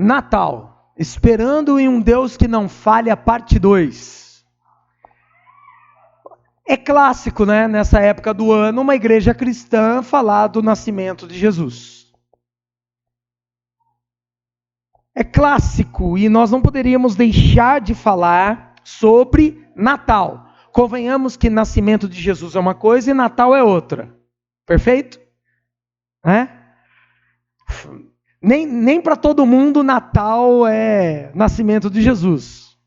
Natal, esperando em um Deus que não falha, parte 2. É clássico, né, nessa época do ano, uma igreja cristã falar do nascimento de Jesus. É clássico, e nós não poderíamos deixar de falar sobre Natal. Convenhamos que nascimento de Jesus é uma coisa e Natal é outra. Perfeito? Nem para todo mundo Natal é nascimento de Jesus.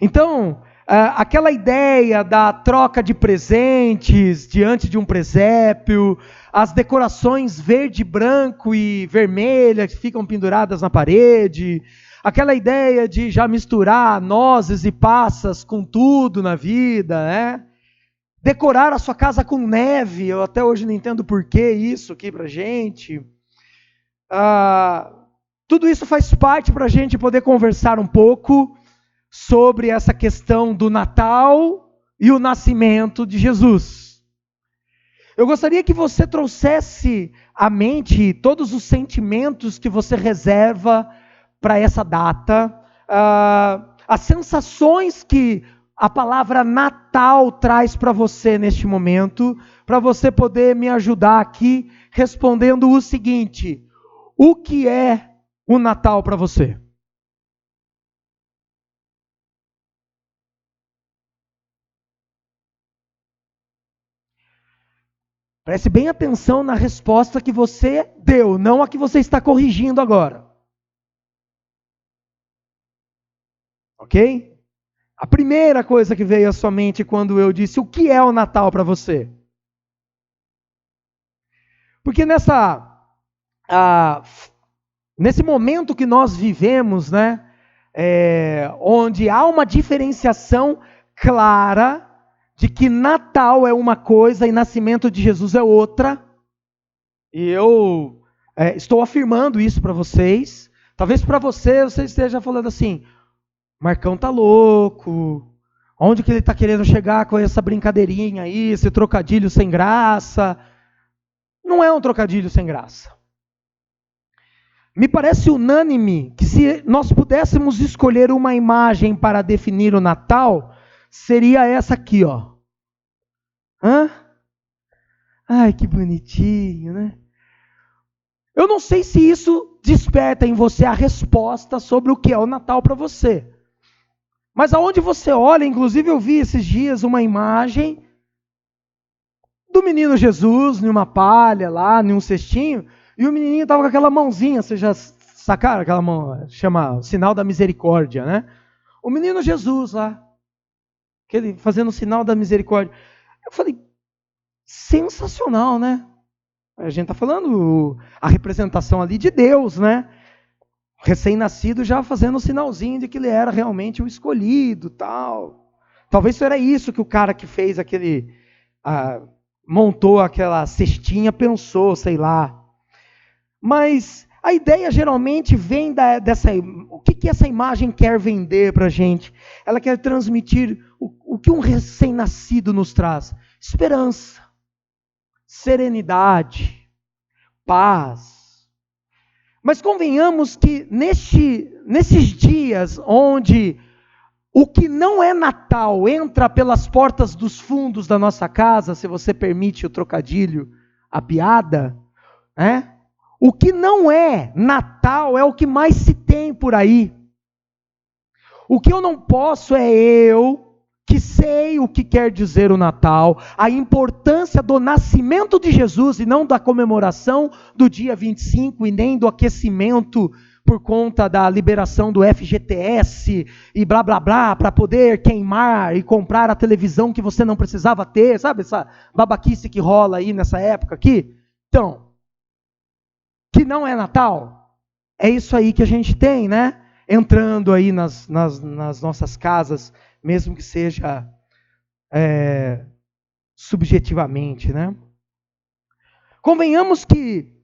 Então, aquela ideia da troca de presentes diante de um presépio, as decorações verde, branco e vermelha que ficam penduradas na parede, aquela ideia de já misturar nozes e passas com tudo na vida, decorar a sua casa com neve, eu até hoje não entendo por que isso aqui pra gente. Tudo isso faz parte para a gente poder conversar um pouco sobre essa questão do Natal e o nascimento de Jesus. Eu gostaria que você trouxesse à mente todos os sentimentos que você reserva para essa data, as sensações que a palavra Natal traz para você neste momento, para você poder me ajudar aqui respondendo o seguinte: o que é o Natal para você? Preste bem atenção na resposta que você deu, não a que você está corrigindo agora. Ok? A primeira coisa que veio à sua mente quando eu disse o que é o Natal para você? Porque nesse momento que nós vivemos, onde há uma diferenciação clara de que Natal é uma coisa e nascimento de Jesus é outra, e eu estou afirmando isso para vocês. Talvez para você esteja falando assim: Marcão tá louco, onde que ele está querendo chegar com essa brincadeirinha aí, esse trocadilho sem graça? Não é um trocadilho sem graça. Me parece unânime que se nós pudéssemos escolher uma imagem para definir o Natal, seria essa aqui, ó. Ai, que bonitinho, né? Eu não sei se isso desperta em você a resposta sobre o que é o Natal para você. Mas aonde você olha, inclusive eu vi esses dias uma imagem do menino Jesus, numa palha lá, num cestinho, e o menininho estava com aquela mãozinha, vocês já sacaram aquela mão, chama sinal da misericórdia, né? O menino Jesus lá, fazendo o sinal da misericórdia. Eu falei, sensacional, né? A gente está falando a representação ali de Deus, né? Recém-nascido já fazendo o sinalzinho de que ele era realmente o escolhido, tal. Talvez era isso que o cara que fez montou aquela cestinha pensou, sei lá. Mas a ideia geralmente vem o que essa imagem quer vender para a gente? Ela quer transmitir o que um recém-nascido nos traz: esperança, serenidade, paz. Mas convenhamos que nesses dias onde o que não é Natal entra pelas portas dos fundos da nossa casa, se você permite o trocadilho, a piada, o que não é Natal é o que mais se tem por aí. O que eu não posso é eu, que sei o que quer dizer o Natal, a importância do nascimento de Jesus e não da comemoração do dia 25 e nem do aquecimento por conta da liberação do FGTS e blá blá blá, para poder queimar e comprar a televisão que você não precisava ter, sabe essa babaquice que rola aí nessa época aqui? Então, que não é Natal, é isso aí que a gente tem, né? Entrando aí nas nossas casas, mesmo que seja subjetivamente, né? Convenhamos que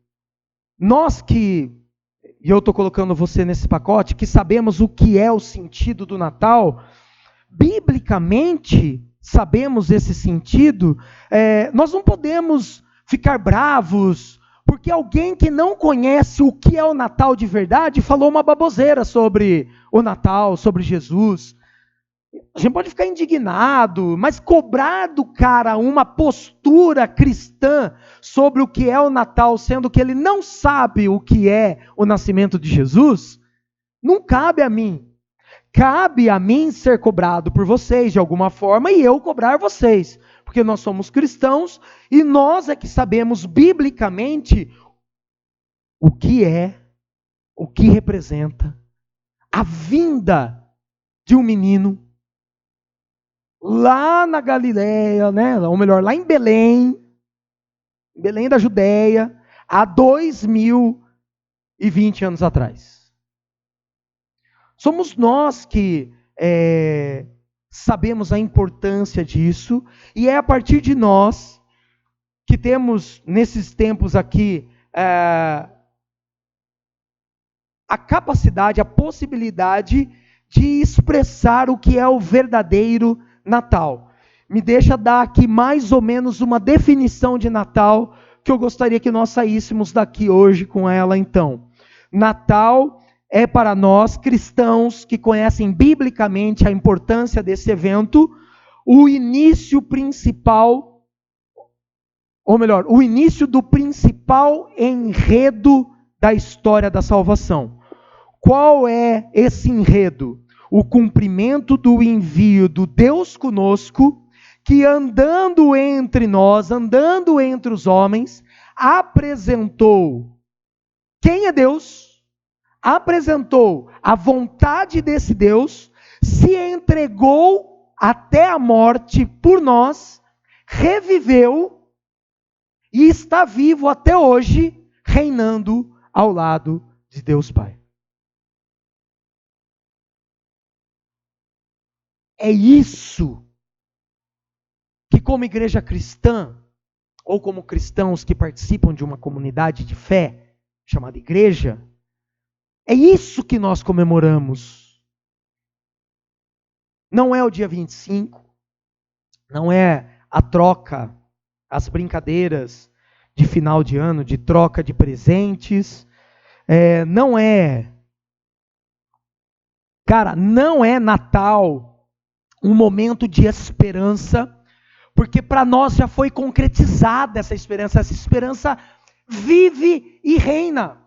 nós e eu estou colocando você nesse pacote, que sabemos o que é o sentido do Natal, biblicamente sabemos esse sentido, nós não podemos ficar bravos Porque alguém que não conhece o que é o Natal de verdade falou uma baboseira sobre o Natal, sobre Jesus. A gente pode ficar indignado, mas cobrar do cara uma postura cristã sobre o que é o Natal, sendo que ele não sabe o que é o nascimento de Jesus, não cabe a mim. Cabe a mim ser cobrado por vocês de alguma forma e eu cobrar vocês. Porque nós somos cristãos e nós é que sabemos biblicamente o que é, o que representa a vinda de um menino lá na Galileia, né? Ou melhor, lá em Belém da Judéia, há 2020 anos atrás. Somos nós que sabemos a importância disso, e é a partir de nós que temos, nesses tempos aqui, a capacidade, a possibilidade de expressar o que é o verdadeiro Natal. Me deixa dar aqui mais ou menos uma definição de Natal, que eu gostaria que nós saíssemos daqui hoje com ela então. Natal é para nós, cristãos, que conhecem biblicamente a importância desse evento, o início principal, ou melhor, o início do principal enredo da história da salvação. Qual é esse enredo? O cumprimento do envio do Deus conosco, que andando entre nós, andando entre os homens, apresentou quem é Deus, apresentou a vontade desse Deus, se entregou até a morte por nós, reviveu e está vivo até hoje, reinando ao lado de Deus Pai. É isso que, como igreja cristã, ou como cristãos que participam de uma comunidade de fé, chamada igreja, é isso que nós comemoramos. Não é o dia 25, não é a troca, as brincadeiras de final de ano, de troca de presentes, não é, não é Natal um momento de esperança, porque para nós já foi concretizada essa esperança vive e reina.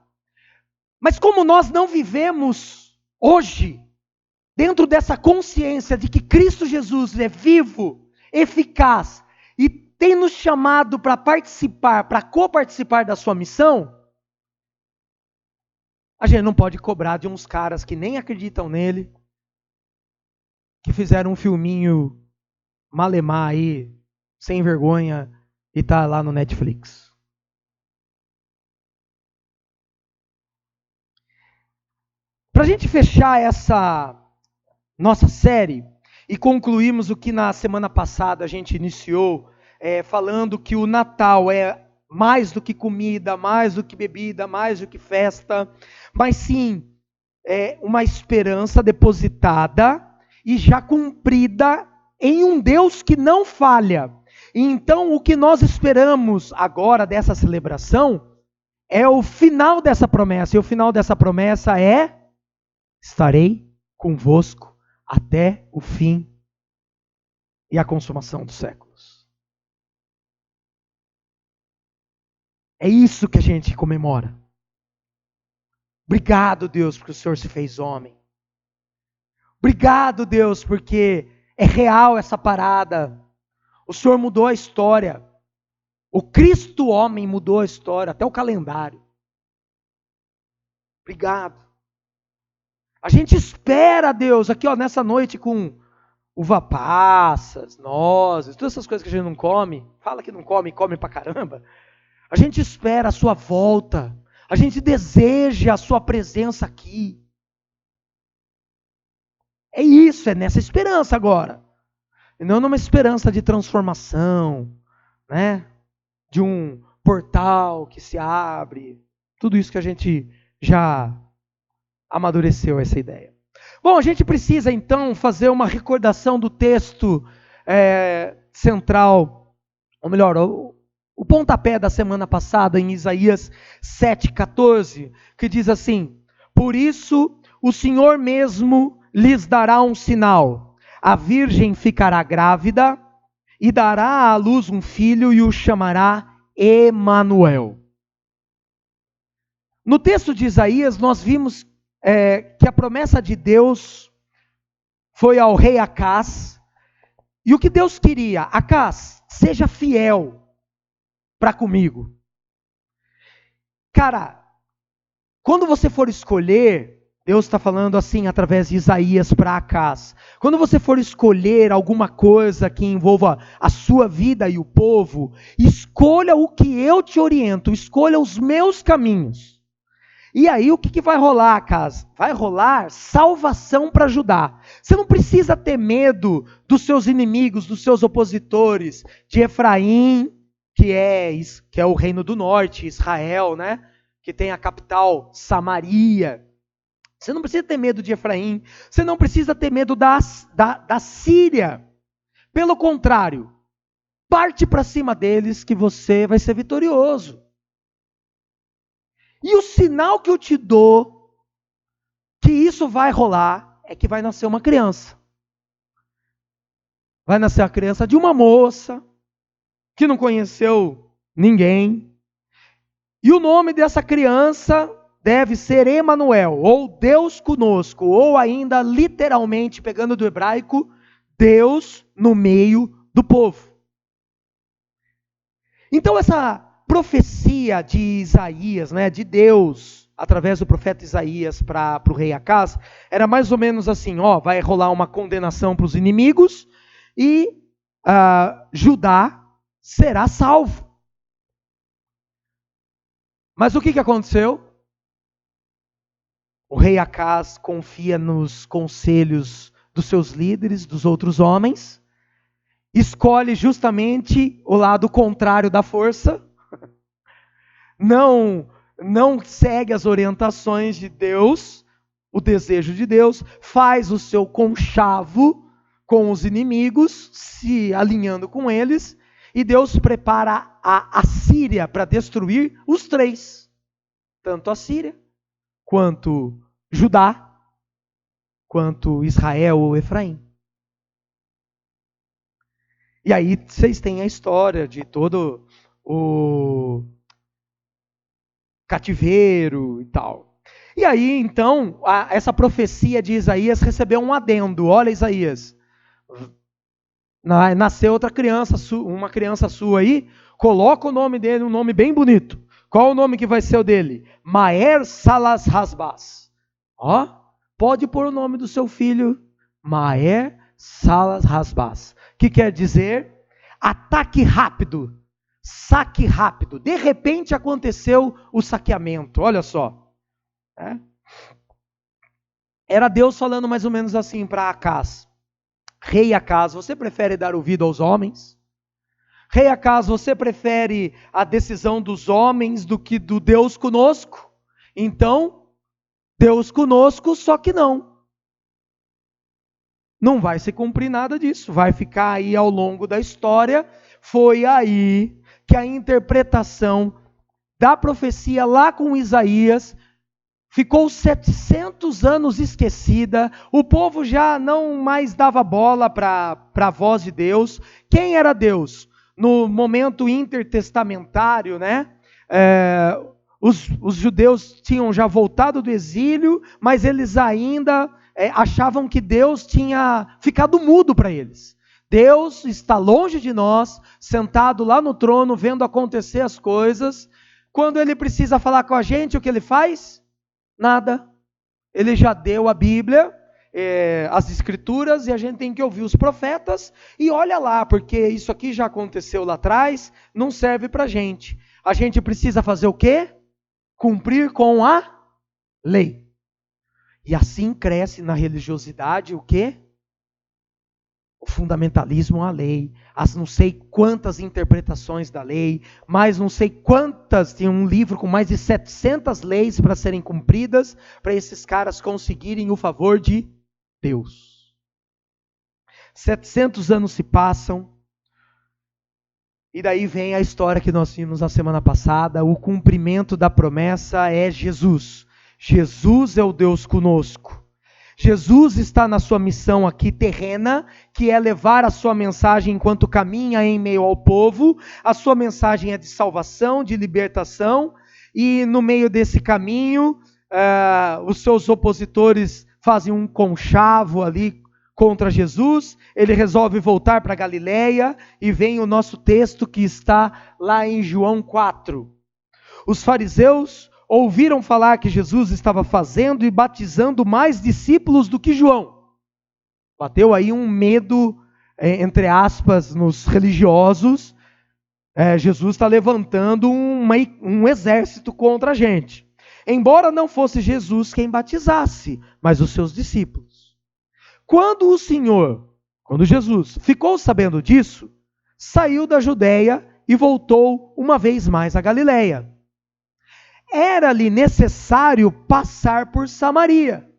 Mas como nós não vivemos hoje, dentro dessa consciência de que Cristo Jesus é vivo, eficaz, e tem nos chamado para participar, para coparticipar da sua missão, a gente não pode cobrar de uns caras que nem acreditam nele, que fizeram um filminho malemar aí, sem vergonha, e tá lá no Netflix. Para a gente fechar essa nossa série e concluirmos o que na semana passada a gente iniciou, falando que o Natal é mais do que comida, mais do que bebida, mais do que festa, mas sim é uma esperança depositada e já cumprida em um Deus que não falha. E então o que nós esperamos agora dessa celebração é o final dessa promessa. E o final dessa promessa é: estarei convosco até o fim e a consumação dos séculos. É isso que a gente comemora. Obrigado, Deus, porque o Senhor se fez homem. Obrigado, Deus, porque é real essa parada. O Senhor mudou a história. O Cristo homem mudou a história, até o calendário. Obrigado. A gente espera, Deus, aqui nessa noite com uva passas, nozes, todas essas coisas que a gente não come. Fala que não come, come pra caramba. A gente espera a sua volta. A gente deseja a sua presença aqui. É isso, é nessa esperança agora. E não numa esperança de transformação, né? De um portal que se abre. Tudo isso que a gente já amadureceu essa ideia. Bom, a gente precisa então fazer uma recordação do texto central, ou melhor, o pontapé da semana passada em Isaías 7,14, que diz assim: por isso o Senhor mesmo lhes dará um sinal, a virgem ficará grávida e dará à luz um filho e o chamará Emanuel. No texto de Isaías nós vimos que a promessa de Deus foi ao rei Acás, e o que Deus queria: Acás, seja fiel para comigo. Cara, quando você for escolher, Deus está falando assim através de Isaías para Acás, quando você for escolher alguma coisa que envolva a sua vida e o povo, escolha o que eu te oriento, escolha os meus caminhos. E aí o que vai rolar, Acás? Vai rolar salvação para Judá. Você não precisa ter medo dos seus inimigos, dos seus opositores, de Efraim, que é o reino do norte, Israel, né? Que tem a capital Samaria. Você não precisa ter medo de Efraim. Você não precisa ter medo da Síria. Pelo contrário, parte para cima deles que você vai ser vitorioso. E o sinal que eu te dou que isso vai rolar é que vai nascer uma criança. Vai nascer a criança de uma moça que não conheceu ninguém. E o nome dessa criança deve ser Emanuel, ou Deus conosco, ou ainda literalmente, pegando do hebraico, Deus no meio do povo. Então essa profecia de Isaías, né, de Deus, através do profeta Isaías para o rei Acás, era mais ou menos assim: vai rolar uma condenação para os inimigos e Judá será salvo. Mas o que aconteceu? O rei Acás confia nos conselhos dos seus líderes, dos outros homens, escolhe justamente o lado contrário da força, não segue as orientações de Deus, o desejo de Deus, faz o seu conchavo com os inimigos, se alinhando com eles, e Deus prepara a Síria para destruir os três, tanto a Síria, quanto Judá, quanto Israel ou Efraim. E aí vocês têm a história de todo o cativeiro e tal. E aí, então, essa profecia de Isaías recebeu um adendo. Olha, Isaías, nasceu outra criança, uma criança sua aí, coloca o nome dele, um nome bem bonito. Qual o nome que vai ser o dele? Maher Salas Hasbaz. Pode pôr o nome do seu filho, Maher Salas Hasbaz. Que quer dizer ataque rápido. Saque rápido. De repente aconteceu o saqueamento. Olha só. Era Deus falando mais ou menos assim para Acás: rei Acás, você prefere dar ouvido aos homens? Rei Acás, você prefere a decisão dos homens do que do Deus conosco? Então, Deus conosco, só que não vai se cumprir nada disso. Vai ficar aí ao longo da história. Foi aí que a interpretação da profecia lá com Isaías ficou 700 anos esquecida, o povo já não mais dava bola para a voz de Deus. Quem era Deus? No momento intertestamentário, né? Os judeus tinham já voltado do exílio, mas eles ainda achavam que Deus tinha ficado mudo para eles. Deus está longe de nós, sentado lá no trono, vendo acontecer as coisas. Quando Ele precisa falar com a gente, o que Ele faz? Nada. Ele já deu a Bíblia, as Escrituras, e a gente tem que ouvir os profetas, e olha lá, porque isso aqui já aconteceu lá atrás, não serve para a gente. A gente precisa fazer o quê? Cumprir com a lei. E assim cresce na religiosidade o quê? O fundamentalismo à lei, as não sei quantas interpretações da lei, mais não sei quantas, tem um livro com mais de 700 leis para serem cumpridas, para esses caras conseguirem o favor de Deus. 700 anos se passam, E daí vem a história que nós vimos na semana passada, o cumprimento da promessa é Jesus. Jesus é o Deus conosco. Jesus está na sua missão aqui terrena, que é levar a sua mensagem enquanto caminha em meio ao povo. A sua mensagem é de salvação, de libertação, e no meio desse caminho, os seus opositores fazem um conchavo ali contra Jesus. Ele resolve voltar para Galileia, e vem o nosso texto que está lá em João 4. Os fariseus ouviram falar que Jesus estava fazendo e batizando mais discípulos do que João. Bateu aí um medo, entre aspas, nos religiosos. Jesus está levantando um exército contra a gente. Embora não fosse Jesus quem batizasse, mas os seus discípulos. Quando Jesus ficou sabendo disso, saiu da Judeia e voltou uma vez mais a Galileia. Era-lhe necessário passar por Samaria.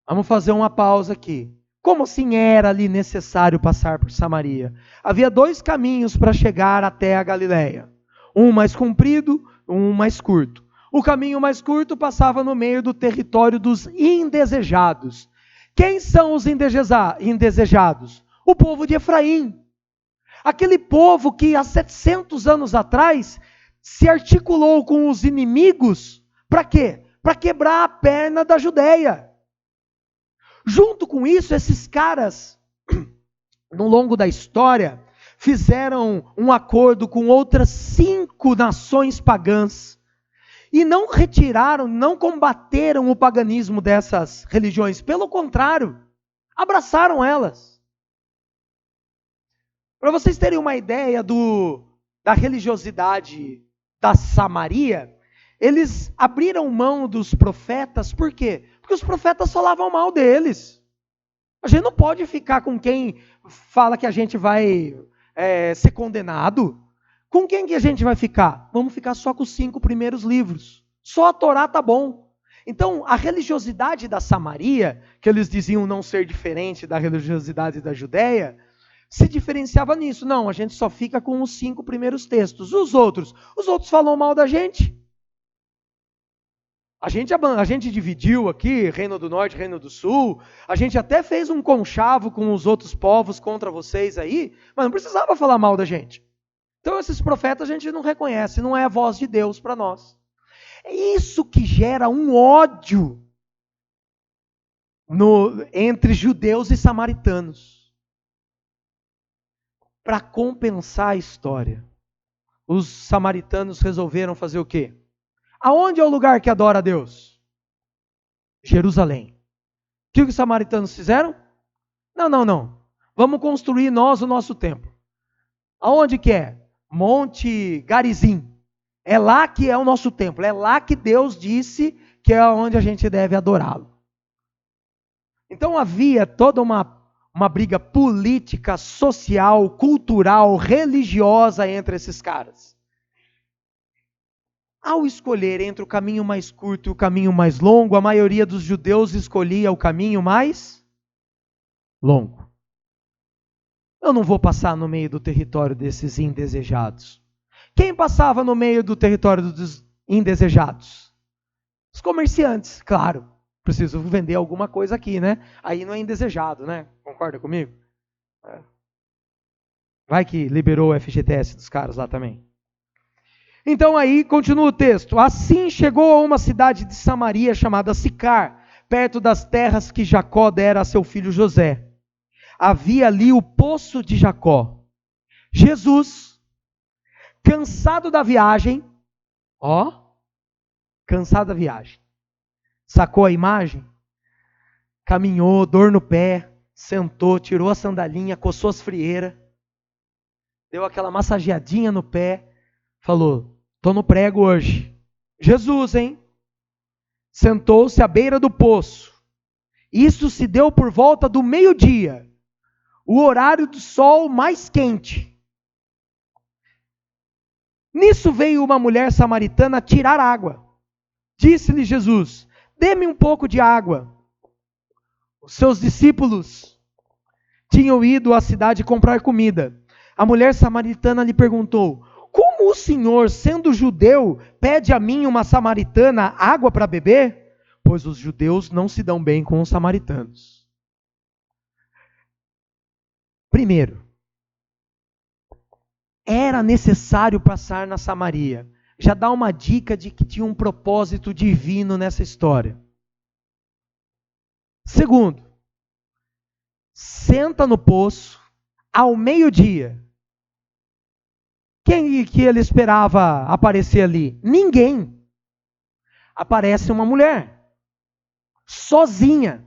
Vamos fazer uma pausa aqui. Como assim era-lhe necessário passar por Samaria? Havia 2 caminhos para chegar até a Galileia. Um mais comprido, um mais curto. O caminho mais curto passava no meio do território dos indesejados. Quem são os indesejados? O povo de Efraim. Aquele povo que há 700 anos atrás se articulou com os inimigos, para quê? Para quebrar a perna da Judeia. Junto com isso, esses caras, no longo da história, fizeram um acordo com outras 5 nações pagãs, e não retiraram, não combateram o paganismo dessas religiões, pelo contrário, abraçaram elas. Para vocês terem uma ideia da religiosidade da Samaria, eles abriram mão dos profetas. Por quê? Porque os profetas falavam mal deles. A gente não pode ficar com quem fala que a gente vai ser condenado. Com quem que a gente vai ficar? Vamos ficar só com os 5 primeiros livros. Só a Torá tá bom. Então, a religiosidade da Samaria, que eles diziam não ser diferente da religiosidade da Judeia, se diferenciava nisso. Não, a gente só fica com os 5 primeiros textos. Os outros falam mal da gente. A gente dividiu aqui, Reino do Norte, Reino do Sul. A gente até fez um conchavo com os outros povos contra vocês aí, mas não precisava falar mal da gente. Então esses profetas a gente não reconhece, não é a voz de Deus para nós. É isso que gera um ódio entre judeus e samaritanos. Para compensar a história, os samaritanos resolveram fazer o quê? Aonde é o lugar que adora a Deus? Jerusalém. O que os samaritanos fizeram? Não. Vamos construir nós o nosso templo. Aonde que é? Monte Garizim. É lá que é o nosso templo. É lá que Deus disse que é onde a gente deve adorá-lo. Então havia toda uma briga política, social, cultural, religiosa entre esses caras. Ao escolher entre o caminho mais curto e o caminho mais longo, a maioria dos judeus escolhia o caminho mais longo. Eu não vou passar no meio do território desses indesejados. Quem passava no meio do território dos indesejados? Os comerciantes, claro. Preciso vender alguma coisa aqui, né? Aí não é indesejado, né? Concorda comigo? Vai que liberou o FGTS dos caras lá também. Então aí continua o texto. Assim chegou a uma cidade de Samaria chamada Sicar, perto das terras que Jacó dera a seu filho José. Havia ali o poço de Jacó. Jesus, cansado da viagem, sacou a imagem? Caminhou, dor no pé, sentou, tirou a sandalinha, coçou as frieiras, deu aquela massageadinha no pé, falou: estou no prego hoje. Jesus, hein? Sentou-se à beira do poço. Isso se deu por volta do meio-dia, o horário do sol mais quente. Nisso veio uma mulher samaritana tirar água. Disse-lhe Jesus: dê-me um pouco de água. Os seus discípulos tinham ido à cidade comprar comida. A mulher samaritana lhe perguntou: como o senhor, sendo judeu, pede a mim, uma samaritana, água para beber? Pois os judeus não se dão bem com os samaritanos. Primeiro, era necessário passar na Samaria. Já dá uma dica de que tinha um propósito divino nessa história. Segundo, senta no poço ao meio-dia. Quem que ele esperava aparecer ali? Ninguém. Aparece uma mulher, sozinha.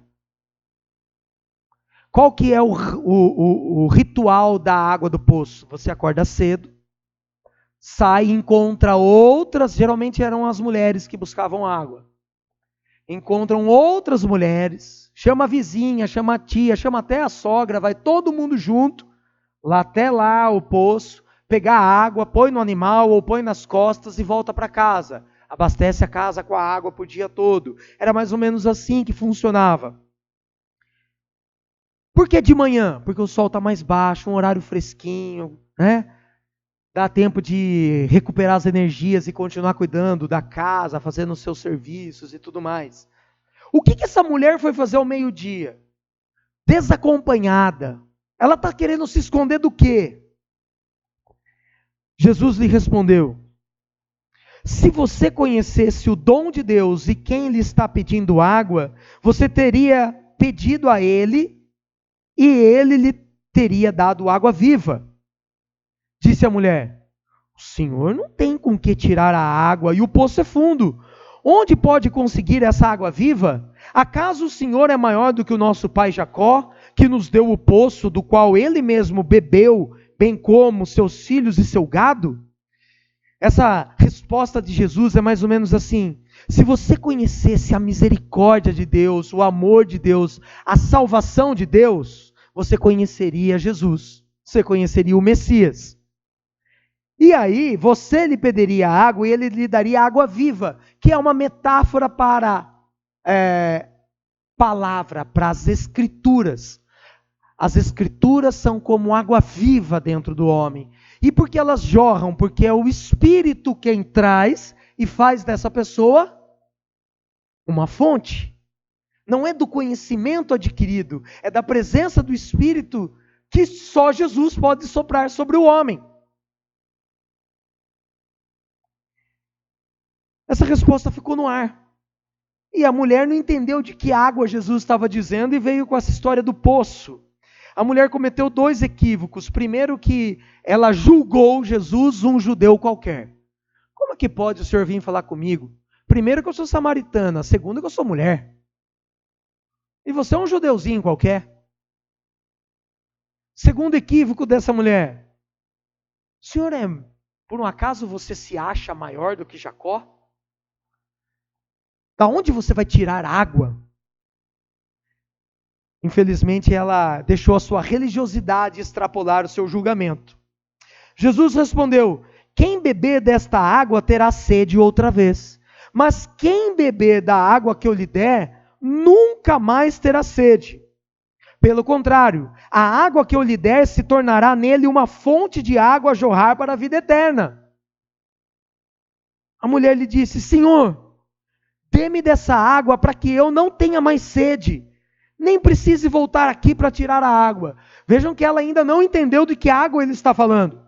Qual que é o ritual da água do poço? Você acorda cedo, sai e encontra outras, geralmente eram as mulheres que buscavam água. Encontram outras mulheres, chama a vizinha, chama a tia, chama até a sogra, vai todo mundo junto, até lá o poço, pegar a água, põe no animal ou põe nas costas e volta para casa. Abastece a casa com a água por dia todo. Era mais ou menos assim que funcionava. Por que de manhã? Porque o sol está mais baixo, um horário fresquinho, né? Dá tempo de recuperar as energias e continuar cuidando da casa, fazendo os seus serviços e tudo mais. O que essa mulher foi fazer ao meio-dia? Desacompanhada. Ela está querendo se esconder do quê? Jesus lhe respondeu: se você conhecesse o dom de Deus e quem lhe está pedindo água, você teria pedido a ele e ele lhe teria dado água viva. Disse a mulher: o senhor não tem com que tirar a água e o poço é fundo. Onde pode conseguir essa água viva? Acaso o senhor é maior do que o nosso pai Jacó, que nos deu o poço do qual ele mesmo bebeu, bem como seus filhos e seu gado? Essa resposta de Jesus é mais ou menos assim: se você conhecesse a misericórdia de Deus, o amor de Deus, a salvação de Deus, você conheceria Jesus, você conheceria o Messias. E aí você lhe pediria água e ele lhe daria água viva, que é uma metáfora para palavra, para as Escrituras. As Escrituras são como água viva dentro do homem. E por que elas jorram? Porque é o Espírito quem traz e faz dessa pessoa uma fonte. Não é do conhecimento adquirido, é da presença do Espírito que só Jesus pode soprar sobre o homem. Essa resposta ficou no ar. E a mulher não entendeu de que água Jesus estava dizendo e veio com essa história do poço. A mulher cometeu 2 equívocos. Primeiro, que ela julgou Jesus um judeu qualquer. Como é que pode o senhor vir falar comigo? Primeiro, que eu sou samaritana. Segundo, que eu sou mulher. E você é um judeuzinho qualquer. Segundo equívoco dessa mulher: senhor, por um acaso você se acha maior do que Jacó? Da onde você vai tirar água? Infelizmente, ela deixou a sua religiosidade extrapolar o seu julgamento. Jesus respondeu: quem beber desta água terá sede outra vez. Mas quem beber da água que eu lhe der, nunca mais terá sede. Pelo contrário, a água que eu lhe der se tornará nele uma fonte de água a jorrar para a vida eterna. A mulher lhe disse: Senhor, dê-me dessa água para que eu não tenha mais sede, nem precise voltar aqui para tirar a água. Vejam que ela ainda não entendeu de que água ele está falando.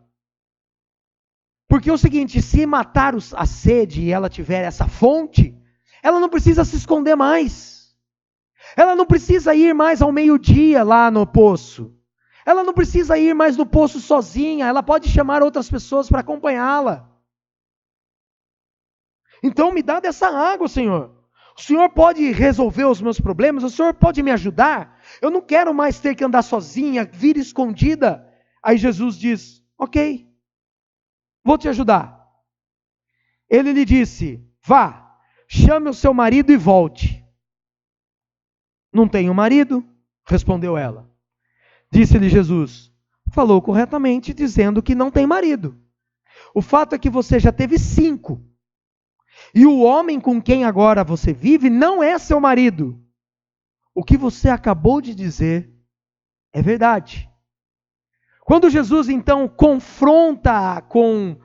Porque é o seguinte, se matar a sede e ela tiver essa fonte, ela não precisa se esconder mais. Ela não precisa ir mais ao meio-dia lá no poço. Ela não precisa ir mais no poço sozinha, ela pode chamar outras pessoas para acompanhá-la. Então me dá dessa água, Senhor. O Senhor pode resolver os meus problemas, o Senhor pode me ajudar. Eu não quero mais ter que andar sozinha, vir escondida. Aí Jesus diz: ok, vou te ajudar. Ele lhe disse: vá, chame o seu marido e volte. Não tenho marido, respondeu ela. Disse-lhe Jesus: falou corretamente dizendo que não tem marido. O fato é que você já teve 5. E o homem com quem agora você vive não é seu marido. O que você acabou de dizer é verdade. Quando Jesus então confronta com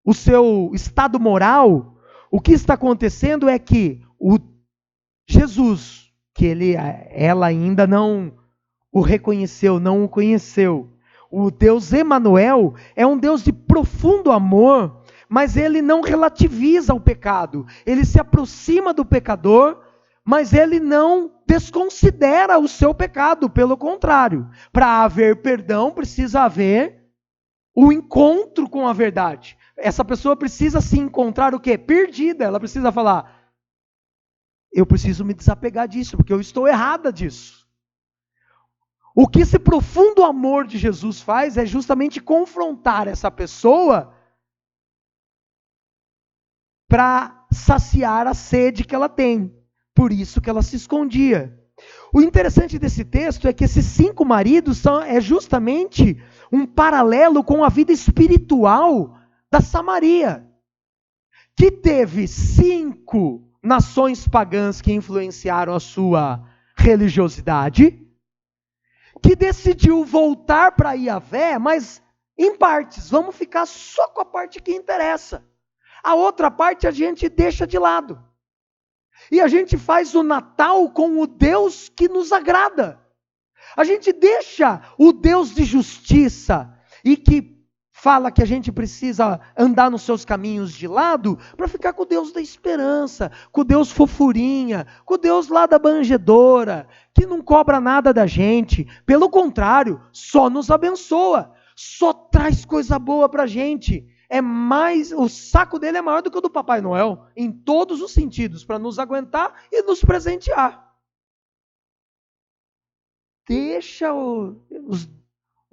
o seu estado moral, o que está acontecendo é que o Jesus, que ela ainda não o reconheceu, não o conheceu, o Deus Emanuel é um Deus de profundo amor, mas ele não relativiza o pecado, ele se aproxima do pecador, mas ele não desconsidera o seu pecado, pelo contrário, para haver perdão precisa haver o encontro com a verdade. Essa pessoa precisa se encontrar o quê? Perdida, ela precisa falar, eu preciso me desapegar disso, porque eu estou errada disso. O que esse profundo amor de Jesus faz é justamente confrontar essa pessoa para saciar a sede que ela tem. Por isso que ela se escondia. O interessante desse texto é que esses 5 maridos é justamente um paralelo com a vida espiritual da Samaria, que teve 5 nações pagãs que influenciaram a sua religiosidade, que decidiu voltar para Yahvé, mas em partes. Vamos ficar só com a parte que interessa. A outra parte a gente deixa de lado. E a gente faz o Natal com o Deus que nos agrada. A gente deixa o Deus de justiça e que fala que a gente precisa andar nos seus caminhos de lado para ficar com o Deus da esperança, com o Deus fofurinha, com o Deus lá da manjedoura, que não cobra nada da gente. Pelo contrário, só nos abençoa, só traz coisa boa para a gente. O saco dele é maior do que o do Papai Noel, em todos os sentidos, para nos aguentar e nos presentear. Deixa o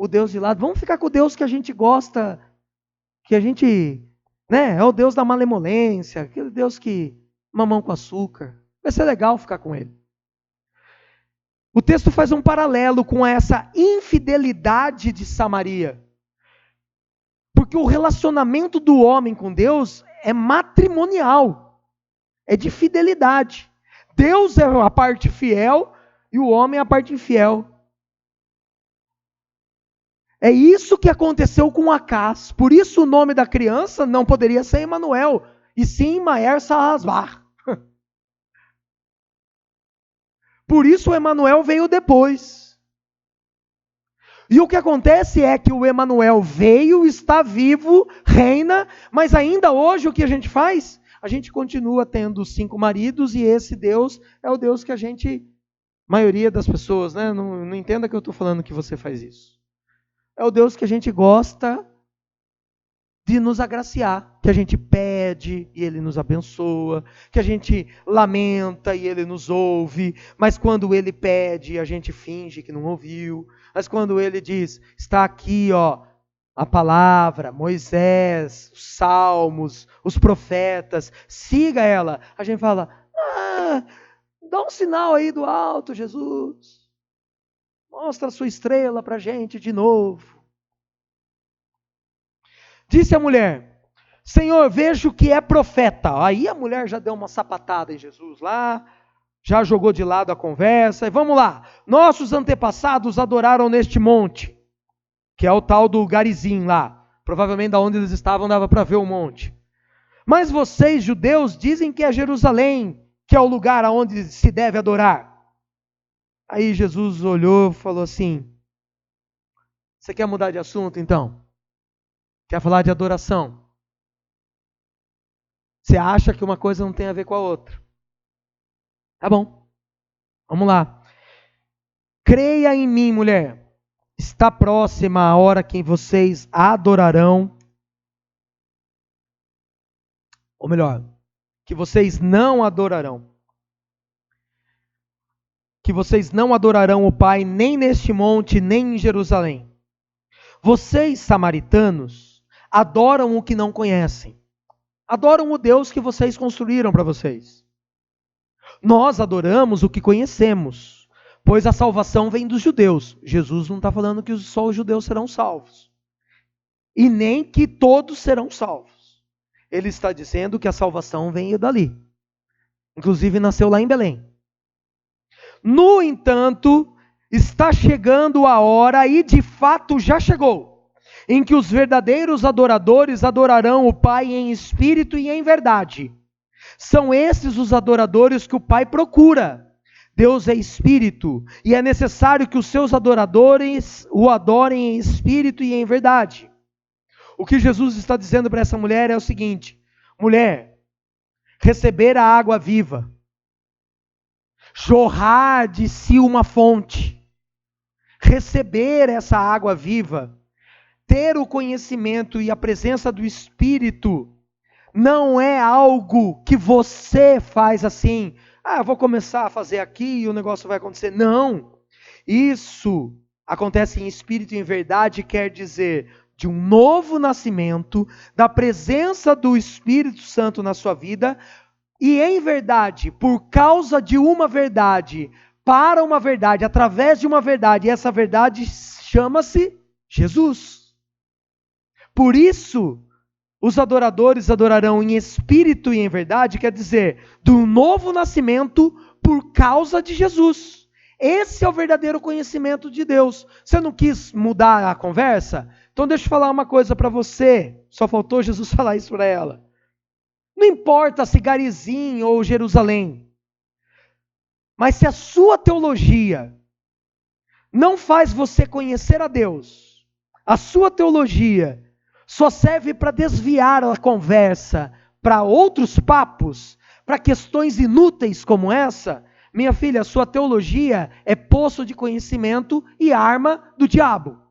Deus de lado, vamos ficar com o Deus que a gente gosta, que a gente, é o Deus da malemolência, aquele Deus que mamão com açúcar. Vai ser legal ficar com ele. O texto faz um paralelo com essa infidelidade de Samaria. Porque o relacionamento do homem com Deus é matrimonial, é de fidelidade. Deus é a parte fiel e o homem é a parte infiel. É isso que aconteceu com Acás. Por isso o nome da criança não poderia ser Emanuel, e sim Maher Salazar. Por isso o Emanuel veio depois. E o que acontece é que o Emanuel veio, está vivo, reina, mas ainda hoje o que a gente faz? A gente continua tendo 5 maridos e esse Deus é o Deus que a maioria das pessoas, não entenda que eu estou falando que você faz isso. É o Deus que a gente gosta de nos agraciar, que a gente pede e Ele nos abençoa, que a gente lamenta e Ele nos ouve, mas quando Ele pede, a gente finge que não ouviu, mas quando Ele diz, está aqui, a palavra, Moisés, os salmos, os profetas, siga ela, a gente fala, dá um sinal aí do alto, Jesus, mostra a sua estrela para a gente de novo. Disse a mulher, Senhor, vejo que é profeta. Aí a mulher já deu uma sapatada em Jesus lá, já jogou de lado a conversa, e vamos lá. Nossos antepassados adoraram neste monte, que é o tal do Garizim lá. Provavelmente da onde eles estavam dava para ver o monte. Mas vocês, judeus, dizem que é Jerusalém, que é o lugar aonde se deve adorar. Aí Jesus olhou e falou assim, você quer mudar de assunto então? Quer falar de adoração? Você acha que uma coisa não tem a ver com a outra? Tá bom. Vamos lá. Creia em mim, mulher. Está próxima a hora que vocês adorarão. Ou melhor, que vocês não adorarão. Que vocês não adorarão o Pai nem neste monte, nem em Jerusalém. Vocês, samaritanos, adoram o que não conhecem. Adoram o Deus que vocês construíram para vocês. Nós adoramos o que conhecemos, pois a salvação vem dos judeus. Jesus não está falando que só os judeus serão salvos. E nem que todos serão salvos. Ele está dizendo que a salvação vem dali. Inclusive nasceu lá em Belém. No entanto, está chegando a hora, e de fato já chegou, em que os verdadeiros adoradores adorarão o Pai em espírito e em verdade. São esses os adoradores que o Pai procura. Deus é espírito, e é necessário que os seus adoradores o adorem em espírito e em verdade. O que Jesus está dizendo para essa mulher é o seguinte: mulher, receber a água viva, jorrar de si uma fonte, receber essa água viva, ter o conhecimento e a presença do Espírito, não é algo que você faz assim, eu vou começar a fazer aqui e o negócio vai acontecer. Não, isso acontece em espírito e em verdade, quer dizer, de um novo nascimento, da presença do Espírito Santo na sua vida, e em verdade, por causa de uma verdade, para uma verdade, através de uma verdade, e essa verdade chama-se Jesus. Por isso, os adoradores adorarão em espírito e em verdade, quer dizer, do novo nascimento por causa de Jesus. Esse é o verdadeiro conhecimento de Deus. Você não quis mudar a conversa? Então deixa eu falar uma coisa para você. Só faltou Jesus falar isso para ela. Não importa se Garizim ou Jerusalém, mas se a sua teologia não faz você conhecer a Deus, a sua teologia só serve para desviar a conversa para outros papos, para questões inúteis como essa, minha filha, a sua teologia é poço de conhecimento e arma do diabo.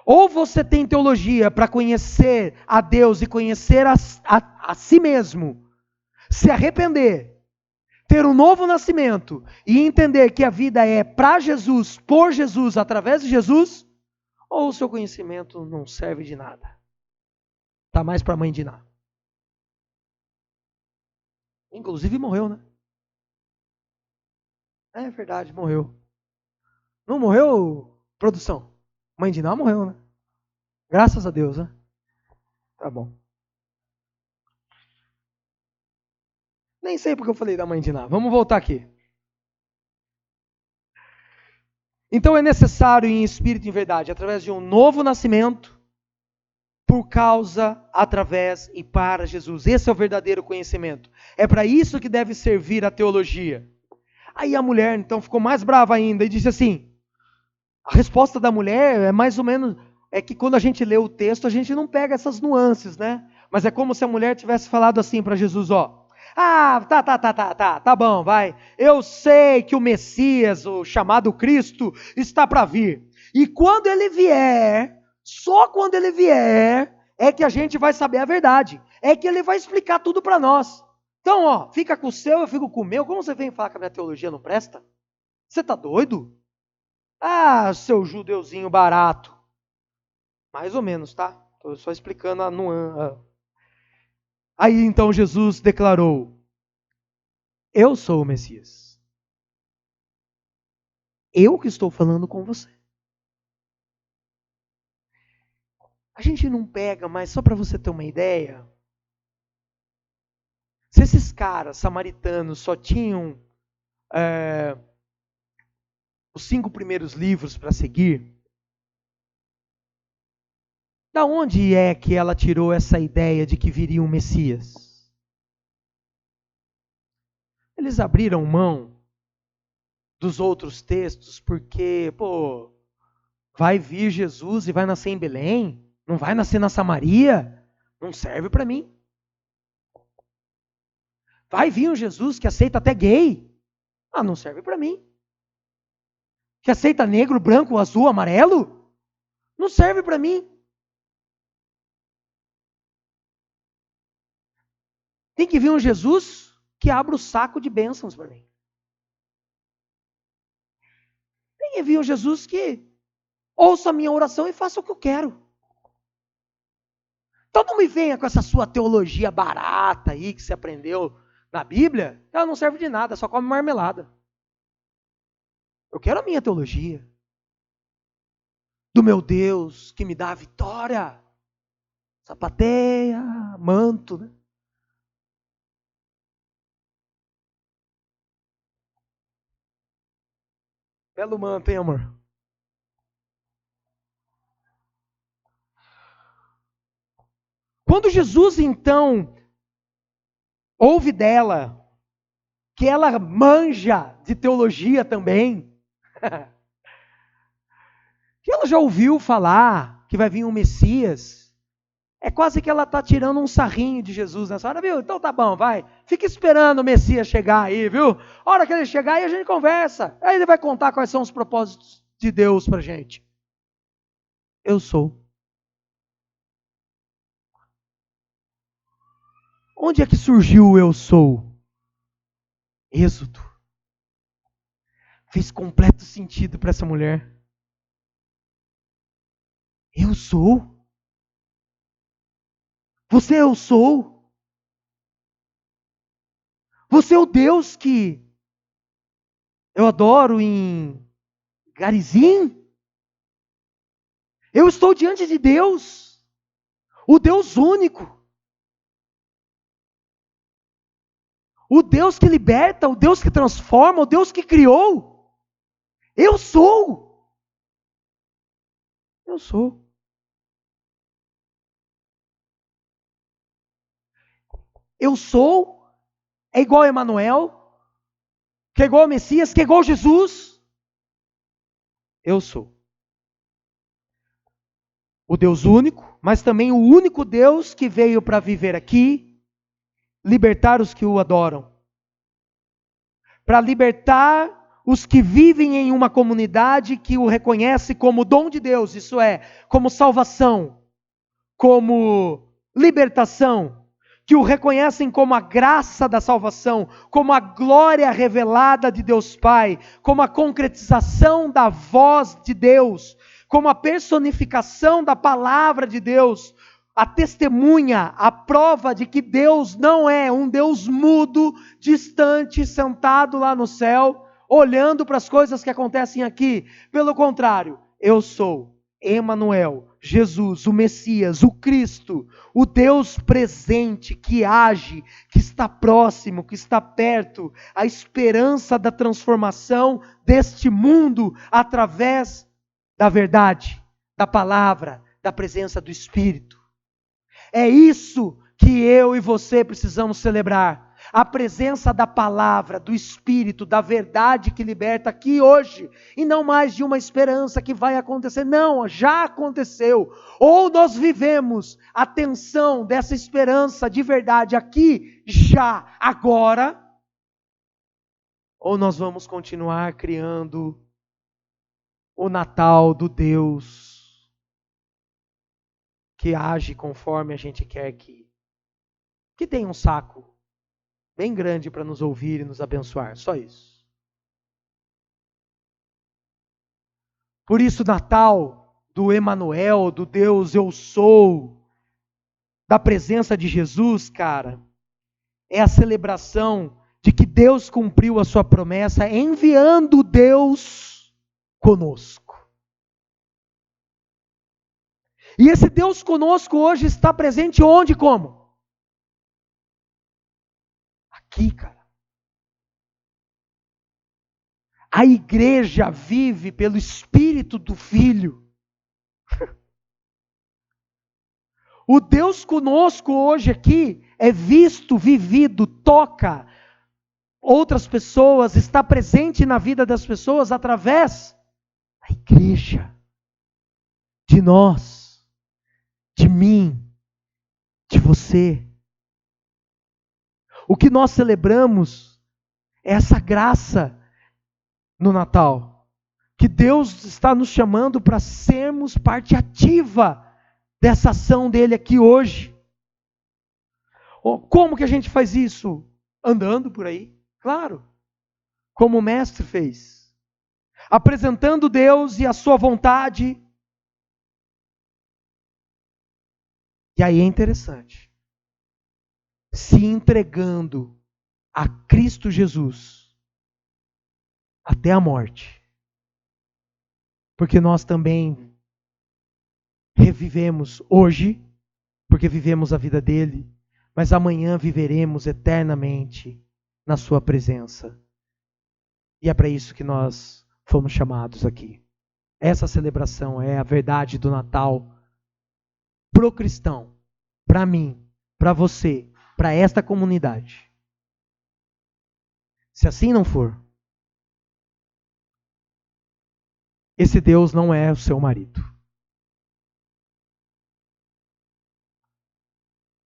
Ou você tem teologia para conhecer a Deus e conhecer a si mesmo, se arrepender, ter um novo nascimento e entender que a vida é para Jesus, por Jesus, através de Jesus, ou o seu conhecimento não serve de nada. Está mais para a mãe de Ná. Inclusive morreu, né? É verdade, morreu. Não morreu, produção? Mãe de Ná morreu, né? Graças a Deus, né? Tá bom. Nem sei porque eu falei da mãe de Ná. Vamos voltar aqui. Então é necessário em espírito e em verdade, através de um novo nascimento, por causa, através e para Jesus. Esse é o verdadeiro conhecimento. É para isso que deve servir a teologia. Aí a mulher então ficou mais brava ainda e disse assim, a resposta da mulher é mais ou menos, é que quando a gente lê o texto, a gente não pega essas nuances, né? Mas é como se a mulher tivesse falado assim para Jesus, tá bom, vai. Eu sei que o Messias, o chamado Cristo, está para vir. E quando ele vier, só quando ele vier, é que a gente vai saber a verdade. É que ele vai explicar tudo para nós. Então, fica com o seu, eu fico com o meu. Como você vem falar que a minha teologia não presta? Você tá doido? Seu judeuzinho barato. Mais ou menos, tá? Estou só explicando a nuance. Aí então Jesus declarou, eu sou o Messias. Eu que estou falando com você. A gente não pega, mas só para você ter uma ideia, se esses caras samaritanos só tinham os 5 primeiros livros para seguir, da onde é que ela tirou essa ideia de que viria um Messias? Eles abriram mão dos outros textos porque, vai vir Jesus e vai nascer em Belém? Não vai nascer na Samaria? Não serve para mim. Vai vir um Jesus que aceita até gay? Não serve para mim. Que aceita negro, branco, azul, amarelo? Não serve para mim. Tem que vir um Jesus que abra o saco de bênçãos para mim. Tem que vir um Jesus que ouça a minha oração e faça o que eu quero. Então não me venha com essa sua teologia barata aí que você aprendeu na Bíblia. Ela não serve de nada, só come marmelada. Eu quero a minha teologia. Do meu Deus que me dá a vitória. Sapateia, manto, né? Belo manto, hein, amor? Quando Jesus, então, ouve dela, que ela manja de teologia também, que ela já ouviu falar que vai vir um Messias, é quase que ela está tirando um sarrinho de Jesus nessa hora, viu? Então tá bom, vai. Fica esperando o Messias chegar aí, viu? A hora que ele chegar aí a gente conversa. Aí ele vai contar quais são os propósitos de Deus pra gente. Eu sou. Onde é que surgiu o eu sou? Êxodo. Fez completo sentido para essa mulher. Eu sou? Você eu sou? Você é o Deus que eu adoro em Garizim? Eu estou diante de Deus, o Deus único. O Deus que liberta, o Deus que transforma, o Deus que criou. Eu sou. Eu sou. Eu sou é igual a Emanuel, que é igual a Messias, que é igual a Jesus. Eu sou. O Deus único, mas também o único Deus que veio para viver aqui, libertar os que o adoram. Para libertar os que vivem em uma comunidade que o reconhece como dom de Deus, isso é, como salvação, como libertação, que o reconhecem como a graça da salvação, como a glória revelada de Deus Pai, como a concretização da voz de Deus, como a personificação da palavra de Deus, a testemunha, a prova de que Deus não é um Deus mudo, distante, sentado lá no céu, olhando para as coisas que acontecem aqui. Pelo contrário, eu sou Emanuel, Jesus, o Messias, o Cristo, o Deus presente, que age, que está próximo, que está perto, a esperança da transformação deste mundo através da verdade, da palavra, da presença do Espírito. É isso que eu e você precisamos celebrar. A presença da palavra, do Espírito, da verdade que liberta aqui hoje. E não mais de uma esperança que vai acontecer. Não, já aconteceu. Ou nós vivemos a tensão dessa esperança de verdade aqui, já, agora. Ou nós vamos continuar criando o Natal do Deus que age conforme a gente quer que tem um saco bem grande para nos ouvir e nos abençoar, só isso. Por isso, Natal do Emanuel, do Deus eu sou, da presença de Jesus, cara, é a celebração de que Deus cumpriu a sua promessa enviando Deus conosco. E esse Deus conosco hoje está presente onde e como? Aqui, cara. A igreja vive pelo Espírito do Filho. O Deus conosco hoje aqui é visto, vivido, toca outras pessoas, está presente na vida das pessoas através da igreja, de nós, de mim, de você. O que nós celebramos é essa graça no Natal, que Deus está nos chamando para sermos parte ativa dessa ação dele aqui hoje. Como que a gente faz isso? Andando por aí, claro, como o mestre fez, apresentando Deus e a sua vontade. E aí é interessante, se entregando a Cristo Jesus até a morte. Porque nós também revivemos hoje, porque vivemos a vida dele, mas amanhã viveremos eternamente na sua presença. E é para isso que nós fomos chamados aqui. Essa celebração é a verdade do Natal pro cristão, para mim, para você, para esta comunidade. Se assim não for, esse Deus não é o seu marido.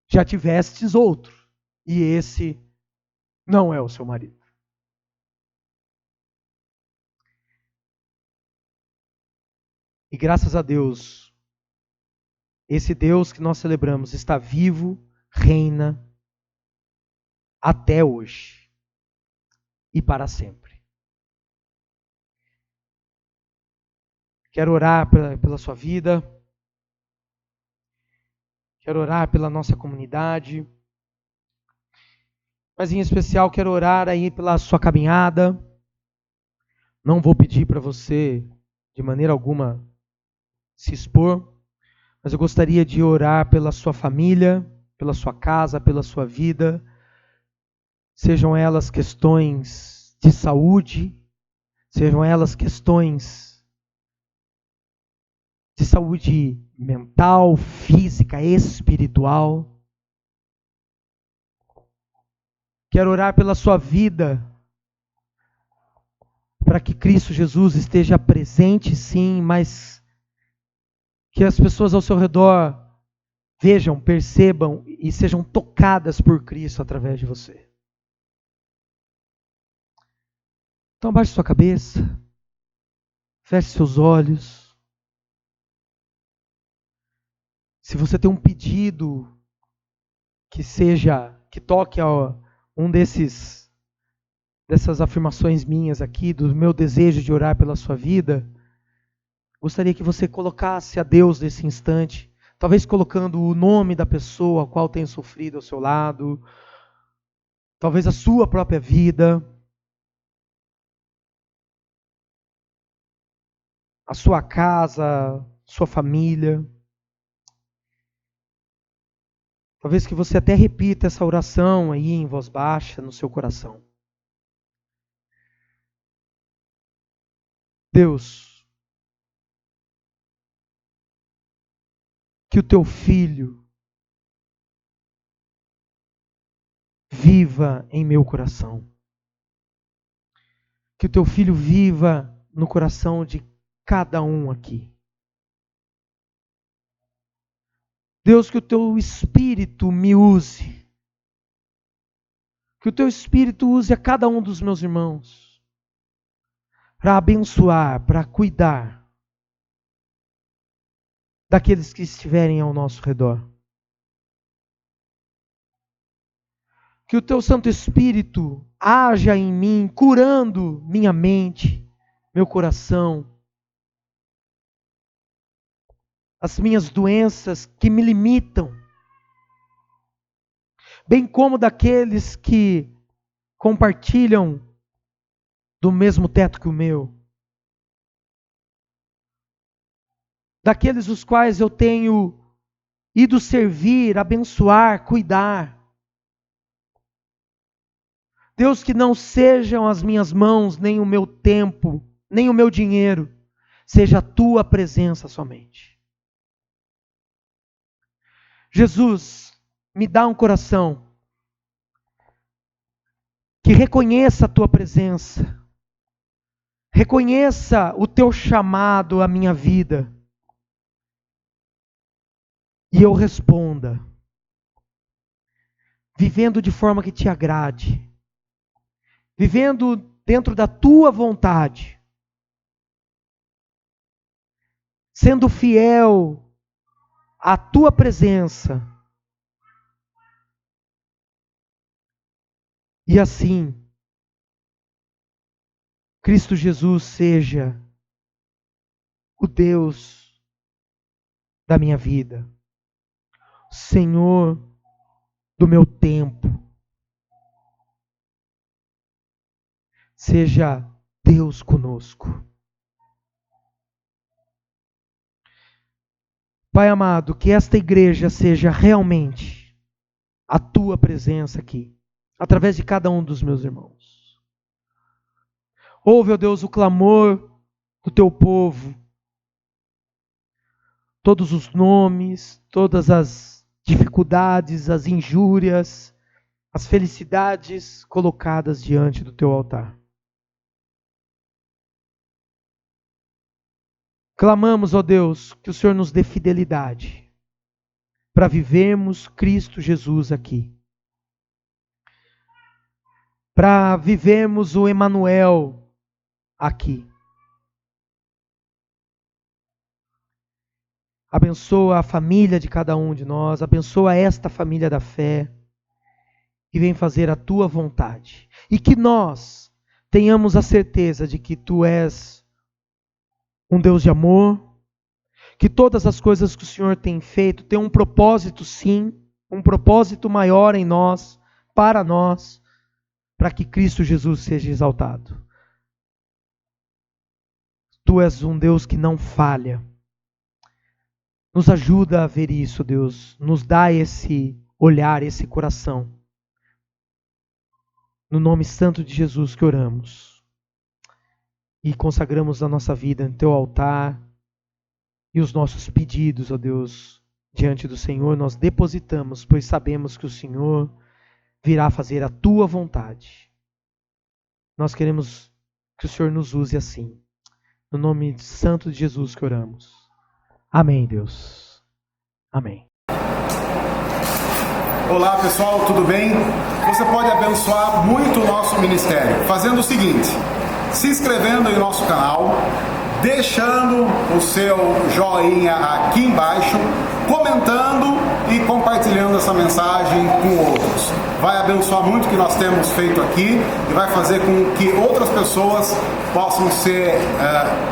Já tivestes outro, e esse não é o seu marido. E graças a Deus, esse Deus que nós celebramos está vivo, reina até hoje e para sempre. Quero orar pela sua vida, quero orar pela nossa comunidade, mas em especial quero orar aí pela sua caminhada. Não vou pedir para você, de maneira alguma, se expor, mas eu gostaria de orar pela sua família, pela sua casa, pela sua vida, sejam elas questões de saúde, sejam elas questões de saúde mental, física, espiritual. Quero orar pela sua vida, para que Cristo Jesus esteja presente, sim, mas que as pessoas ao seu redor vejam, percebam e sejam tocadas por Cristo através de você. Então abaixe sua cabeça, feche seus olhos. Se você tem um pedido que toque a um dessas afirmações minhas aqui, do meu desejo de orar pela sua vida, gostaria que você colocasse a Deus nesse instante, talvez colocando o nome da pessoa a qual tem sofrido ao seu lado, talvez a sua própria vida, a sua casa, sua família. Talvez que você até repita essa oração aí em voz baixa no seu coração. Deus, que o teu filho viva em meu coração. Que o teu filho viva no coração de cada um aqui. Deus, que o teu Espírito me use. Que o teu Espírito use a cada um dos meus irmãos para abençoar, para cuidar daqueles que estiverem ao nosso redor. Que o teu Santo Espírito haja em mim, curando minha mente, meu coração, as minhas doenças que me limitam, bem como daqueles que compartilham do mesmo teto que o meu, daqueles os quais eu tenho ido servir, abençoar, cuidar. Deus, que não sejam as minhas mãos, nem o meu tempo, nem o meu dinheiro, seja a tua presença somente. Jesus, me dá um coração que reconheça a tua presença, reconheça o teu chamado à minha vida, e eu responda, vivendo de forma que te agrade, vivendo dentro da tua vontade, sendo fiel à tua presença. E assim, Cristo Jesus seja o Deus da minha vida, Senhor do meu tempo. Seja Deus conosco. Pai amado, que esta igreja seja realmente a tua presença aqui, através de cada um dos meus irmãos. Ouve, ó Deus, o clamor do teu povo. Todos os nomes, todas as dificuldades, as injúrias, as felicidades colocadas diante do teu altar. Clamamos, ó Deus, que o Senhor nos dê fidelidade para vivermos Cristo Jesus aqui. Para vivermos o Emanuel aqui. Abençoa a família de cada um de nós, abençoa esta família da fé e vem fazer a tua vontade. E que nós tenhamos a certeza de que tu és um Deus de amor, que todas as coisas que o Senhor tem feito têm um propósito, sim, um propósito maior em nós, para que Cristo Jesus seja exaltado. Tu és um Deus que não falha. Nos ajuda a ver isso, Deus. Nos dá esse olhar, esse coração. No nome santo de Jesus que oramos. E consagramos a nossa vida no teu altar. E os nossos pedidos, ó Deus, diante do Senhor, nós depositamos, pois sabemos que o Senhor virá fazer a tua vontade. Nós queremos que o Senhor nos use assim. No nome santo de Jesus que oramos. Amém, Deus. Amém. Olá, pessoal, tudo bem? Você pode abençoar muito o nosso ministério fazendo o seguinte: se inscrevendo em nosso canal, deixando o seu joinha aqui embaixo, comentando e compartilhando essa mensagem com outros. Vai abençoar muito o que nós temos feito aqui e vai fazer com que outras pessoas possam ser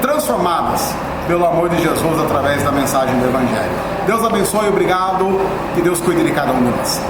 transformadas pelo amor de Jesus através da mensagem do Evangelho. Deus abençoe, obrigado, que Deus cuide de cada um de nós.